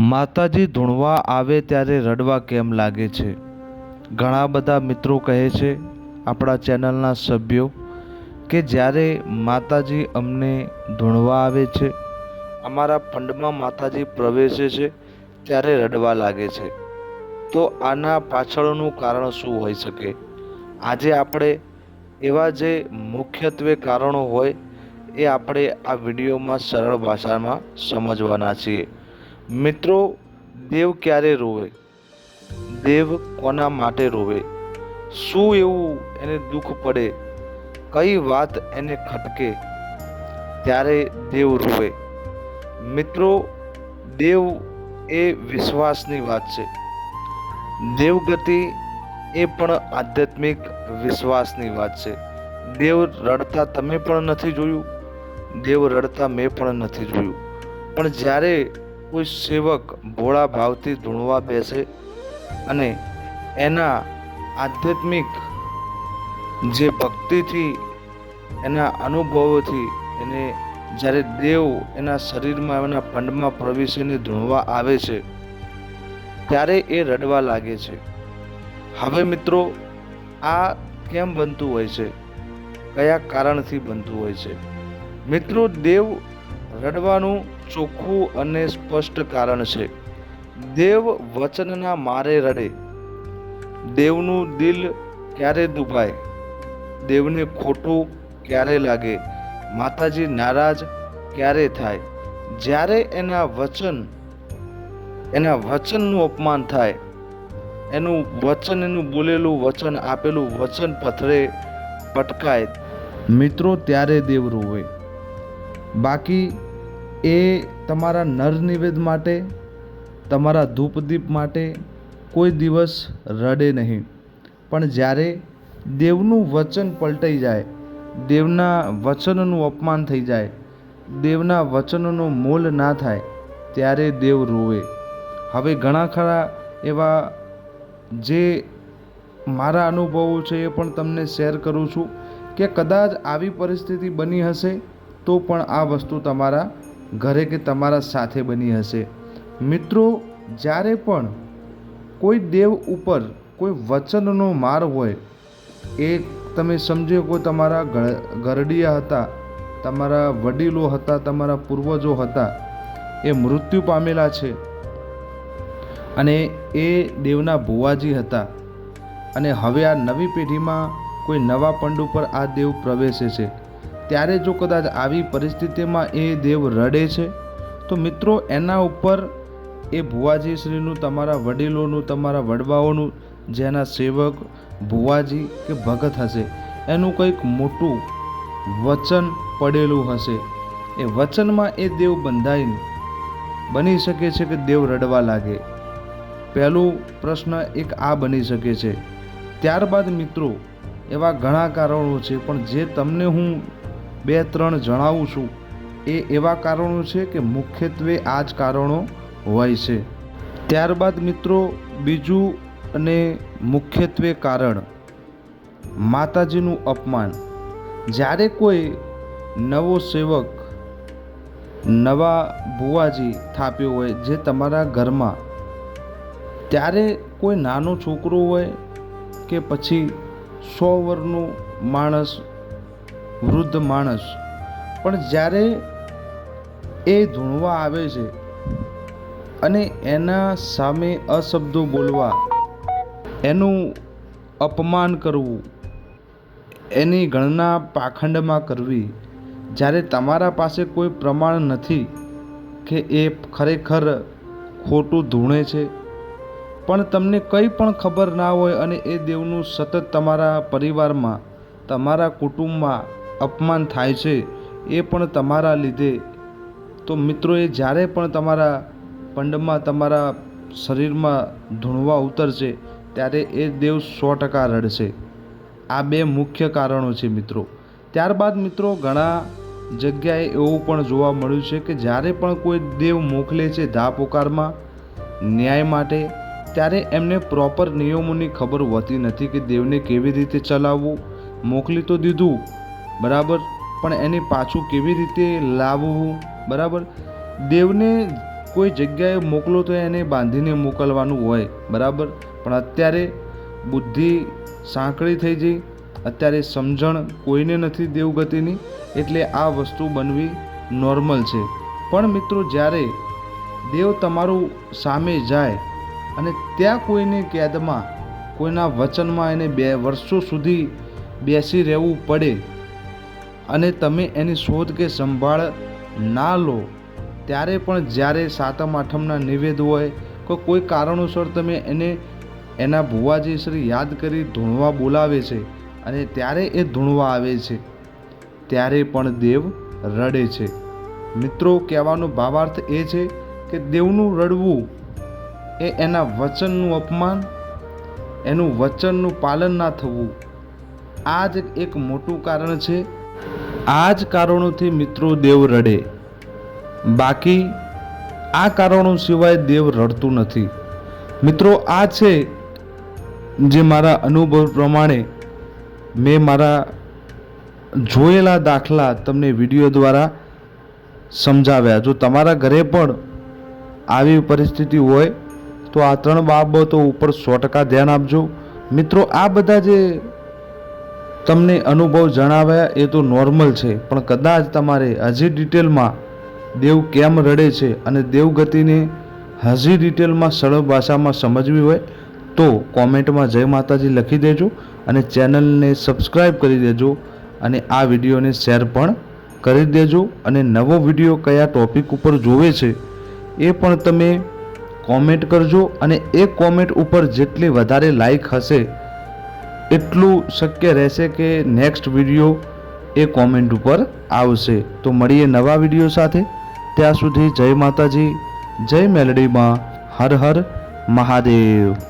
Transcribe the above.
માતાજી ધૂણવા આવે ત્યારે રડવા કેમ લાગે છે? ઘણા બધા મિત્રો કહે છે, આપણા ચેનલના સભ્યો, કે જ્યારે માતાજી અમને ધૂણવા આવે છે, અમારા ફંડમાં માતાજી પ્રવેશે છે ત્યારે રડવા લાગે છે. તો આના પાછળનું કારણ શું હોઈ શકે? આજે આપણે એવા જે મુખ્યત્વે કારણો હોય એ આપણે આ વિડીયોમાં સરળ ભાષામાં સમજવાના છીએ. મિત્રો, દેવ ક્યારે રોવે? દેવ કોના માટે રોવે? શું એવું એને દુઃખ પડે? કઈ વાત એને ખટકે ત્યારે દેવ રોવે? મિત્રો, દેવ એ વિશ્વાસની વાત છે. દેવગતિ એ પણ આધ્યાત્મિક વિશ્વાસની વાત છે. દેવ રડતા તમે પણ નથી જોયું, દેવ રડતા મેં પણ નથી જોયું. પણ જ્યારે કોઈ સેવક ભોળા ભાવથી ધૂણવા બેસે અને એના આધ્યાત્મિક જે ભક્તિથી, એના અનુભવોથી એને જ્યારે દેવ એના શરીરમાં, એના ફંડમાં પ્રવેશીને ધૂણવા આવે છે ત્યારે એ રડવા લાગે છે. હવે મિત્રો, આ કેમ બનતું હોય છે? કયા કારણથી બનતું હોય છે? મિત્રો, દેવ રડવાનું ચોખ્ખું અને સ્પષ્ટ કારણ છે. દેવ વચનના મારે રડે. દેવનું દિલ ક્યારે દુભાય? દેવને ખોટું ક્યારે લાગે? માતાજી નારાજ ક્યારે થાય? જ્યારે એના વચનનું અપમાન થાય, એનું વચન, એનું બોલેલું વચન, આપેલું વચન પથ્થરે પટકાય, મિત્રો, ત્યારે દેવ રોવે. બાકી એ તમારા નર નિવેદ માટે, તમારા ધૂપદીપ માટે કોઈ દિવસ રડે નહીં. પણ જ્યારે દેવનું વચન પલટાઈ જાય, દેવના વચનનું અપમાન થઈ જાય, દેવના વચનનો મોલ ના થાય, ત્યારે દેવ રોવે. હવે ઘણા ખરા એવા જે મારા અનુભવો છે એ પણ તમને શેર કરું છું કે કદાચ આવી પરિસ્થિતિ બની હશે તો પણ આ વસ્તુ તમારા ઘરે કે તમારા સાથે બની હશે. મિત્રો, જ્યારે પણ કોઈ દેવ ઉપર કોઈ વચનનો માર હોય, એ તમે સમજો કોઈ તમારા ઘરડિયા હતા, તમારા વડીલો હતા, તમારા પૂર્વજો હતા, એ મૃત્યુ પામેલા છે અને એ દેવના ભુવાજી હતા અને હવે આ નવી પેઢીમાં કોઈ નવા પંડ ઉપર આ દેવ પ્રવેશે છે, ત્યારે જો કદાચ આવી પરિસ્થિતિમાં એ દેવ રડે છે તો મિત્રો, એના ઉપર એ ભુવાજી શ્રીનું, તમારા વડીલોનું, તમારા વડવાઓનું, જેના સેવક, ભુવાજી કે ભગત હશે, એનું કંઈક મોટું વચન પડેલું હશે. એ વચનમાં એ દેવ બંધાઈને બની શકે છે કે દેવ રડવા લાગે. પહેલું પ્રશ્ન એક આ બની શકે છે. ત્યારબાદ મિત્રો, એવા ઘણા કારણો છે, પણ જે તમને હું 2-3 જણાવું છું એ એવા કારણો છે કે મુખ્યત્વે આ જ કારણો હોય છે. ત્યારબાદ મિત્રો, બીજું અને મુખ્યત્વે કારણ માતાજીનું અપમાન. જ્યારે કોઈ નવો સેવક, નવા ભુવાજી થાપ્યો હોય જે તમારા ઘરમાં, ત્યારે કોઈ નાનો છોકરો હોય કે પછી 100 વર્ષનો માણસ, વૃદ્ધ માણસ, પણ જ્યારે એ ધૂણવા આવે છે અને એના સામે અશબ્દો બોલવા, એનું અપમાન કરવું, એની ગણના પાખંડમાં કરવી, જ્યારે તમારા પાસે કોઈ પ્રમાણ નથી કે એ ખરેખર ખોટું ધૂણે છે, પણ તમને કંઈ પણ ખબર ના હોય અને એ દેવનું સતત તમારા પરિવારમાં, તમારા કુટુંબમાં અપમાન થાય છે, એ પણ તમારા લીધે, તો મિત્રો, એ જ્યારે પણ તમારા પંડમાં, તમારા શરીરમાં ધૂણવા ઉતરશે ત્યારે એ દેવ 100% રડશે. આ 2 મુખ્ય કારણો છે મિત્રો. ત્યારબાદ મિત્રો, ઘણા જગ્યાએ એવું પણ જોવા મળ્યું છે કે જ્યારે પણ કોઈ દેવ મોકલે છે ધાપોકારમાં ન્યાય માટે, ત્યારે એમને પ્રોપર નિયમોની ખબર હોતી નથી કે દેવને કેવી રીતે ચલાવવું. મોકલી તો દીધું બરાબર, પણ એને પાછું કેવી રીતે લાવવું બરાબર. દેવને કોઈ જગ્યાએ મોકલો તો એને બાંધીને મોકલવાનું હોય, બરાબર. પણ અત્યારે બુદ્ધિ સાંકળી થઈ જઈ, અત્યારે સમજણ કોઈને નથી દેવગતિની, એટલે આ વસ્તુ બનવી નોર્મલ છે. પણ મિત્રો, જ્યારે દેવ તમારું સામે જાય અને ત્યાં કોઈને કેદમાં, કોઈના વચનમાં એને 2 વર્ષો સુધી બેસી રહેવું પડે અને તમે એની શોધ કે સંભાળ ના લો, ત્યારે પણ જ્યારે સાતમ આઠમના નિવેદ હોય કે કોઈ કારણોસર તમે એને એના ભુવાજી શ્રી યાદ કરી ધૂણવા બોલાવે છે અને ત્યારે એ ધૂણવા આવે છે, ત્યારે પણ દેવ રડે છે. મિત્રો, કહેવાનો ભાવાર્થ એ છે કે દેવનું રડવું એ એના વચનનું અપમાન, એનું વચનનું પાલન ના થવું, આ જ એક મોટું કારણ છે. આ જ કારણોથી મિત્રો દેવ રડે, બાકી આ કારણો સિવાય દેવ રડતું નથી. મિત્રો, આ છે જે મારા અનુભવ પ્રમાણે મેં મારા જોયેલા દાખલા તમને વિડીયો દ્વારા સમજાવ્યા. જો તમારા ઘરે પણ આવી પરિસ્થિતિ હોય તો આ 3 બાબતો ઉપર 100% ધ્યાન આપજો. મિત્રો, આ બધા જે તમને અનુભવ જણાવ્યા એ તો નોર્મલ છે, પણ કદાચ તમારે હજી ડિટેલમાં દેવ કેમ રડે છે અને દેવગતિને હજી ડિટેલમાં સરળ ભાષામાં સમજવી હોય તો કોમેન્ટમાં જય માતાજી લખી દેજો અને ચેનલને સબસ્ક્રાઈબ કરી દેજો અને આ વિડીયોને શેર પણ કરી દેજો. અને નવો વિડીયો કયા ટોપિક ઉપર જોવે છે એ પણ તમે કોમેન્ટ કરજો, અને એ કોમેન્ટ ઉપર જેટલી વધારે લાઈક હશે એટલું શક્ય રહેશે કે નેક્સ્ટ વિડીયો એ કોમેન્ટ ઉપર આવશે. તો મળીએ નવા વિડીયો સાથે. ત્યાં સુધી જય માતાજી, જય મેલડીમાં, હર હર મહાદેવ.